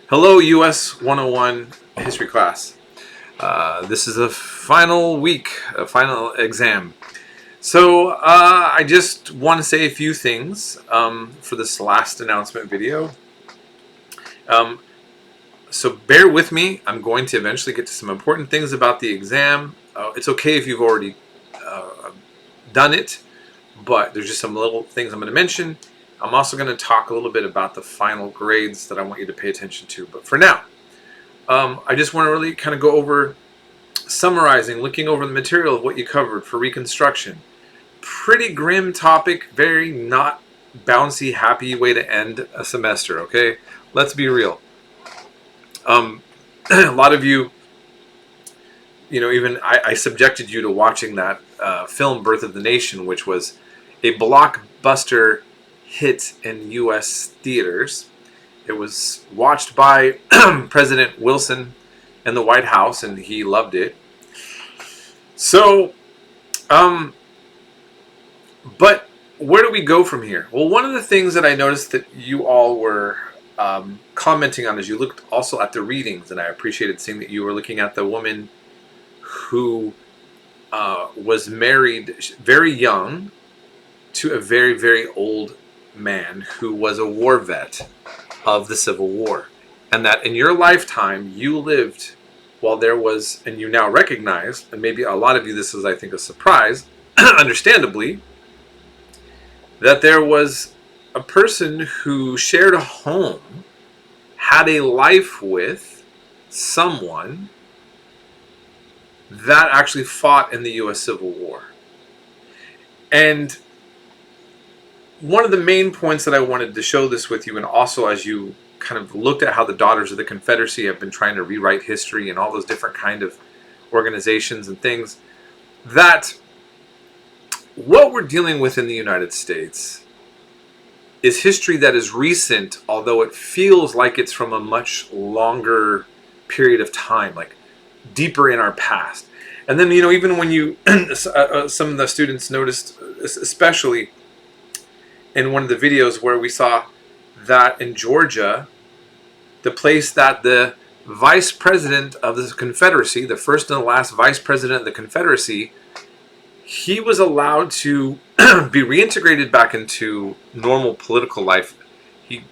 Hello, US 101 history class. This is a final week, a final exam. So I just want to say a few things for this last announcement video. So bear with me. I'm going to eventually get to some important things about the exam. It's okay if you've already done it, but there's just some little things I'm going to mention. I'm also going to talk a little bit about the final grades that I want you to pay attention to. But for now, I just want to really kind of go over summarizing, looking over the material of what you covered for Reconstruction. Pretty grim topic, very not bouncy, happy way to end a semester, okay? Let's be real. A lot of you, even I subjected you to watching that film, Birth of the Nation, which was a blockbuster hit in U.S. theaters. It was watched by President Wilson in the White House, and he loved it. So, but where do we go from here? Well, one of the things that I noticed that you all were commenting on as you looked also at the readings, and I appreciated seeing that you were looking at the woman who was married very young to a very, very old man who was a war vet of the Civil War, and that in your lifetime you lived while there was, and you now recognize, and maybe a lot of you this is, I think, a surprise, understandably, that there was a person who shared a home, had a life with someone that actually fought in the U.S. Civil War. And one of the main points that I wanted to show this with you, and also as you kind of looked at how the Daughters of the Confederacy have been trying to rewrite history and all those different kind of organizations and things, that what we're dealing with in the United States is history that is recent, although it feels like it's from a much longer period of time, like deeper in our past. And then, even when you, some of the students noticed, especially in one of the videos where we saw that in Georgia, the place that the vice president of the Confederacy, the first and the last vice president of the Confederacy, he was allowed to be reintegrated back into normal political life. He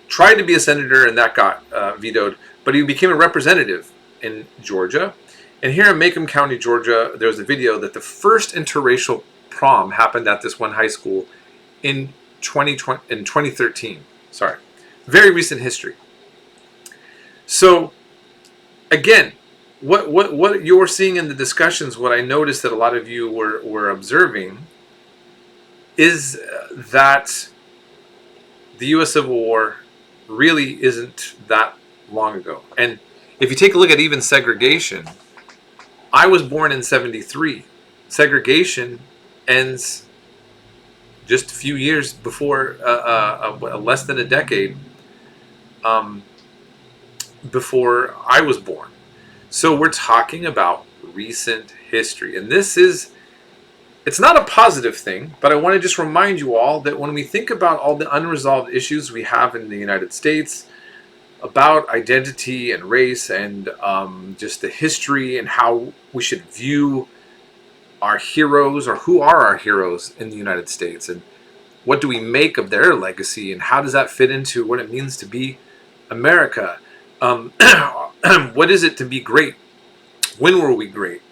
tried to be a senator, and that got vetoed, but he became a representative in Georgia. And here in Macomb County, Georgia, there was a video that the first interracial prom happened at this one high school in 2013. Sorry, very recent history. So, again, what you're seeing in the discussions, what I noticed that a lot of you were observing, is that the U.S. Civil War really isn't that long ago. And if you take a look at even segregation, I was born in 73. Segregation ends just a few years before, less than a decade before I was born. So we're talking about recent history. And it's not a positive thing, but I want to just remind you all that when we think about all the unresolved issues we have in the United States about identity and race and just the history and how we should view our heroes, or who are our heroes in the United States, and what do we make of their legacy, and how does that fit into what it means to be America? What is it to be great? When were we great?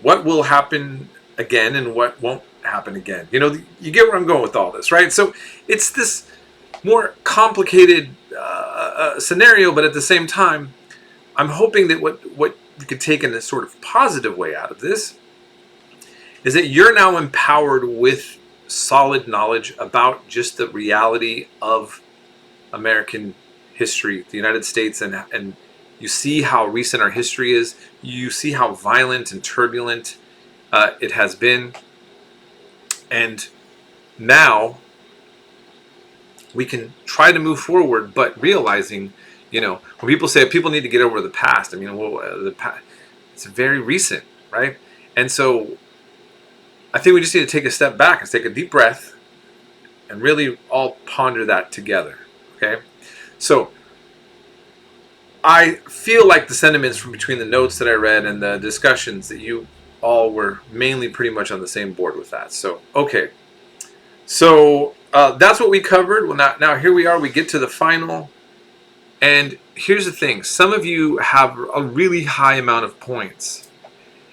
What will happen again and what won't happen again? You get where I'm going with all this, right? So it's this more complicated scenario, but at the same time, I'm hoping that what you could take in a sort of positive way out of this is that you're now empowered with solid knowledge about just the reality of American history, the United States, and you see how recent our history is. You see how violent and turbulent it has been. And now we can try to move forward, but realizing, when people say people need to get over the past, it's very recent, right? And so I think we just need to take a step back and take a deep breath and really all ponder that together, okay? So I feel like the sentiments from between the notes that I read and the discussions that you all were mainly pretty much on the same board with that. So, okay. So that's what we covered. Well, now here we are. We get to the final. And here's the thing. Some of you have a really high amount of points.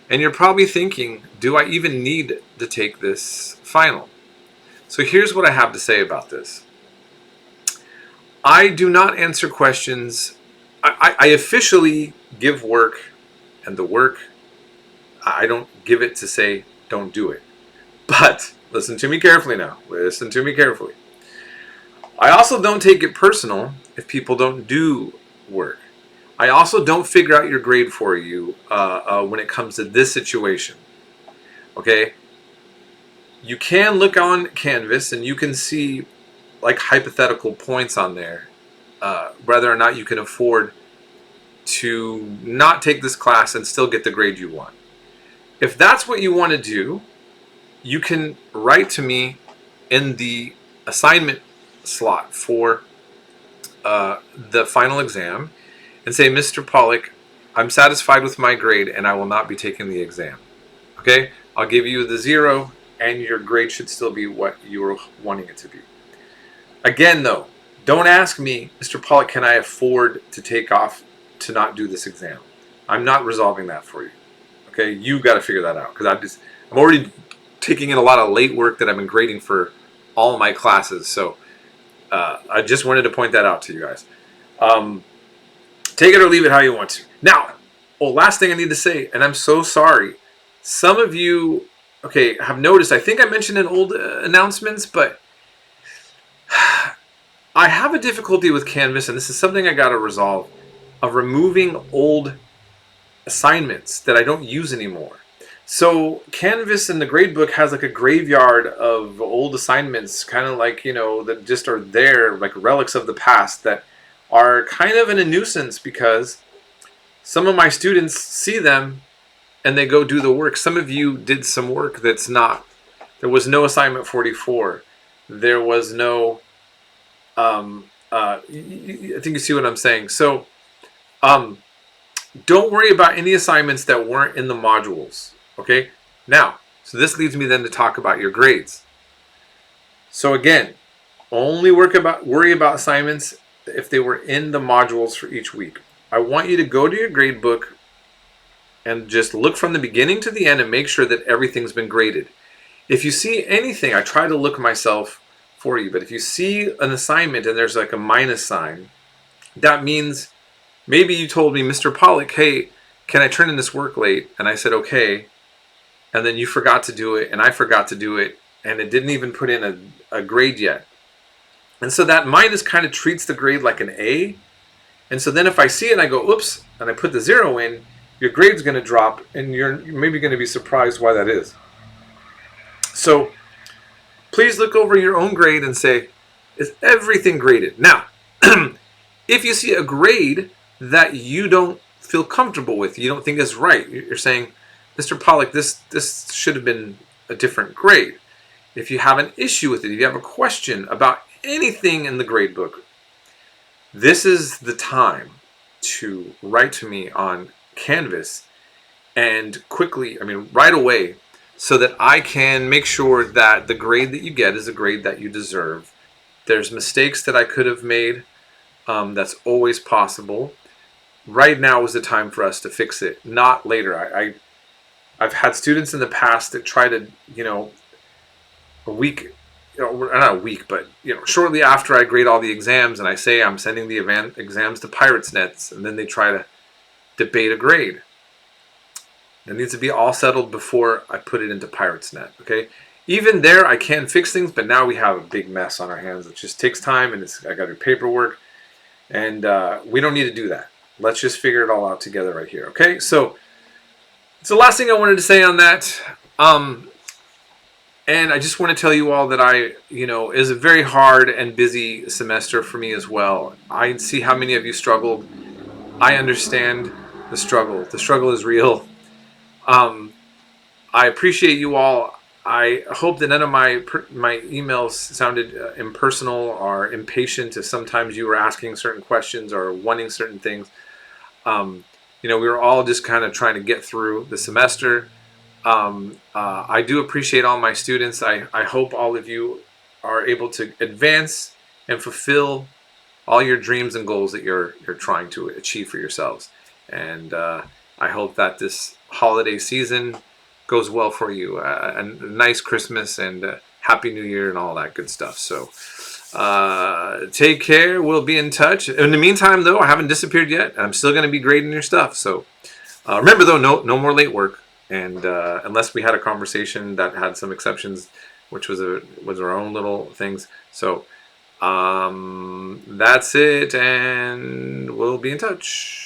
And you're probably thinking, do I even need to take this final? So here's what I have to say about this. I do not answer questions. I officially give work, and the work, I don't give it to say, don't do it. But listen to me carefully now. Listen to me carefully. I also don't take it personal if people don't do work. I also don't figure out your grade for you when it comes to this situation. Okay? You can look on Canvas and you can see like hypothetical points on there, whether or not you can afford to not take this class and still get the grade you want. If that's what you want to do, you can write to me in the assignment slot for the final exam and say, Mr. Pollock, I'm satisfied with my grade and I will not be taking the exam. Okay? I'll give you the 0 and your grade should still be what you were wanting it to be. Again, though, don't ask me, Mr. Pollock, can I afford to take off to not do this exam? I'm not resolving that for you. Okay? You got to figure that out because I'm already taking in a lot of late work that I've been grading for all my classes. So I just wanted to point that out to you guys. Take it or leave it how you want to. Now, last thing I need to say, and I'm so sorry. Some of you, have noticed, I think I mentioned in old announcements, but I have a difficulty with Canvas, and this is something I got to resolve, of removing old assignments that I don't use anymore. So Canvas in the gradebook has like a graveyard of old assignments, kind of like, that just are there, like relics of the past that are kind of in a nuisance because some of my students see them and they go do the work. Some of you did some work that's not, there was no assignment 44. There was no, I think you see what I'm saying. So don't worry about any assignments that weren't in the modules. Okay, now, so this leads me then to talk about your grades. So again, only worry about assignments if they were in the modules for each week. I want you to go to your grade book and just look from the beginning to the end and make sure that everything's been graded. If you see anything, I try to look myself for you, but if you see an assignment and there's like a minus sign, that means maybe you told me, Mr. Pollock, hey, can I turn in this work late? And I said, okay. And then you forgot to do it, and I forgot to do it, and it didn't even put in a grade yet. And so that minus kind of treats the grade like an A. And so then if I see it and I go, oops, and I put the 0 in, your grade's going to drop, and you're maybe going to be surprised why that is. So please look over your own grade and say, is everything graded? Now, if you see a grade that you don't feel comfortable with, you don't think is right, you're saying, Mr. Pollock, this should have been a different grade. If you have an issue with it, if you have a question about anything in the grade book, this is the time to write to me on Canvas and quickly, right away, so that I can make sure that the grade that you get is a grade that you deserve. There's mistakes that I could have made. That's always possible. Right now is the time for us to fix it, not later. I've had students in the past that try to, a week, not a week, but shortly after I grade all the exams and I say I'm sending the exams to Pirates Nets, and then they try to debate a grade. It needs to be all settled before I put it into Pirates Net. Okay, even there I can fix things, but now we have a big mess on our hands. It just takes time, and I got to do paperwork, and we don't need to do that. Let's just figure it all out together right here. Okay, so it's the last thing I wanted to say on that. And I just want to tell you all that is a very hard and busy semester for me as well. I see how many of you struggled. I understand the struggle. The struggle is real. I appreciate you all. I hope that none of my emails sounded impersonal or impatient if sometimes you were asking certain questions or wanting certain things. We were all just kind of trying to get through the semester. I do appreciate all my students. I hope all of you are able to advance and fulfill all your dreams and goals that you're trying to achieve for yourselves. And I hope that this holiday season goes well for you. A nice Christmas and Happy New Year and all that good stuff. So take care. We'll be in touch. In the meantime, though, I haven't disappeared yet. I'm still going to be grading your stuff. So remember, though, no more late work. And unless we had a conversation that had some exceptions, which was our own little things. So that's it, and we'll be in touch.